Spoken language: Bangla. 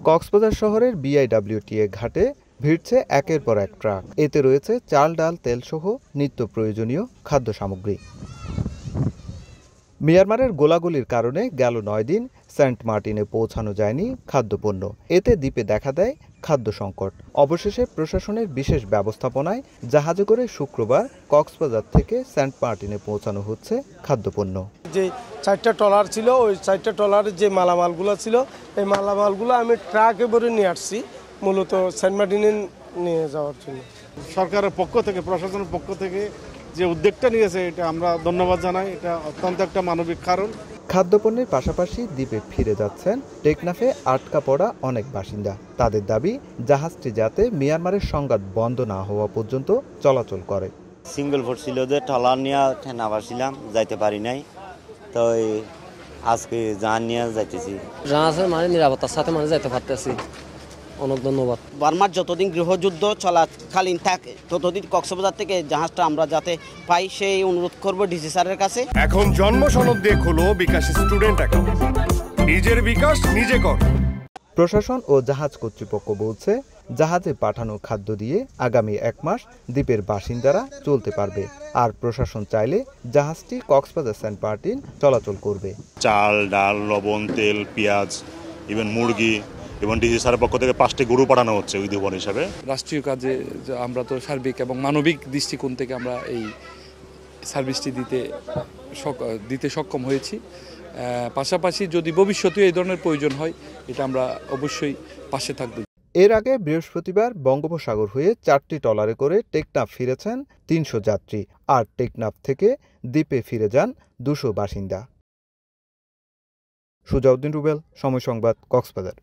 কক্সবাজার শহরের বিআইডব্লিউটিএ ঘাটে ভিড়ছে একের পর এক ট্রাক। এতে রয়েছে চাল, ডাল, তেলসহ নিত্য প্রয়োজনীয় খাদ্য সামগ্রী। মিয়ানমারের গোলাগুলির কারণে গেল ৯ দিন সেন্ট মার্টিনে পৌঁছানো যায়নি খাদ্যপণ্য। এতে দ্বীপে দেখা দেয় খাদ্য সংকট। অবশেষে প্রশাসনের বিশেষ ব্যবস্থাপনায় জাহাজে করে শুক্রবার কক্সবাজার থেকে সেন্ট মার্টিনে পৌঁছানো হচ্ছে খাদ্যপণ্য। যে 4টা ট্রলার ছিল, ওই 4টা ট্রলারের যে মালামালগুলো ছিল, এই মালামালগুলো আমি ট্রাকে ভরে নিয়ে আসছি মূলত সেন্ট মার্টিনে নিয়ে যাওয়ার জন্য। সরকারের পক্ষ থেকে, প্রশাসনের পক্ষ থেকে যে উদ্যোগটা নিয়েছে, এটা আমরা ধন্যবাদ জানাই। এটা অত্যন্ত একটা মানবিক কারণ। খাদ্যপণ্যের পাশাপাশি দ্বীপে ফিরে যাচ্ছেন টেকনাফে আটকা পড়া অনেক বাসিন্দা। তাদের দাবি, জাহাজটি যাতে মিয়ানমারের সংঘাত বন্ধ না হওয়া পর্যন্ত চলাচল করে। সিঙ্গেল ভোট ছিল যে ট্রলার নিয়ে ঠেনা বাসছিলাম, যাইতে পারি নাই, তো আজকে জাহাজ নিয়ে যাইতেছি। জাহাজের মানে নিরাপত্তার সাথে মানে যাইতে পারতেছি। অনেক ধন্যবাদ। বার্মার যতদিন গৃহযুদ্ধ চলাকালীন থাকে ততদিন কক্সবাজার থেকে জাহাজটা আমরা যাতে পাই, সেই অনুরোধ করব ডিসি স্যারের কাছে। এখন জন্ম সনদ দিয়ে খোলো বিকাশ স্টুডেন্ট অ্যাকাউন্ট। নিজের বিকাশ নিজে কর। প্রশাসন ও জাহাজ কর্তৃপক্ষ বলছে, জাহাজে পাঠানো খাদ্য দিয়ে আগামী 1 মাস দ্বীপের বাসিন্দারা চলতে পারবে। আর প্রশাসন চাইলে জাহাজটি কক্সবাজার সেন্ট মার্টিন চলাচল করবে। চাল, ডাল, লবণ, তেল, পেঁয়াজ, ইভেন মুরগি এবং ডিসি স্যারের পক্ষ থেকে 5টি গরু পাঠানো হচ্ছে উদ্যোগন হিসাবে। রাষ্ট্রীয় কাজে আমরা তো সার্বিক এবং মানবিক দৃষ্টিকোণ থেকে আমরা এই সার্ভিসটি দিতে সক্ষম হয়েছি। পাশাপাশি যদি ভবিষ্যতে এই ধরনের প্রয়োজন হয়, এটা আমরা অবশ্যই পাশে থাকব। এর আগে বৃহস্পতিবার বঙ্গোপসাগর হয়ে 4টি ট্রলারে করে টেকনাফ ফিরেছেন 300 যাত্রী। আর টেকনাফ থেকে দ্বীপে ফিরে যান 200 বাসিন্দা। সুজাউদ্দিন রুবেল, সময় সংবাদ, কক্সবাজার।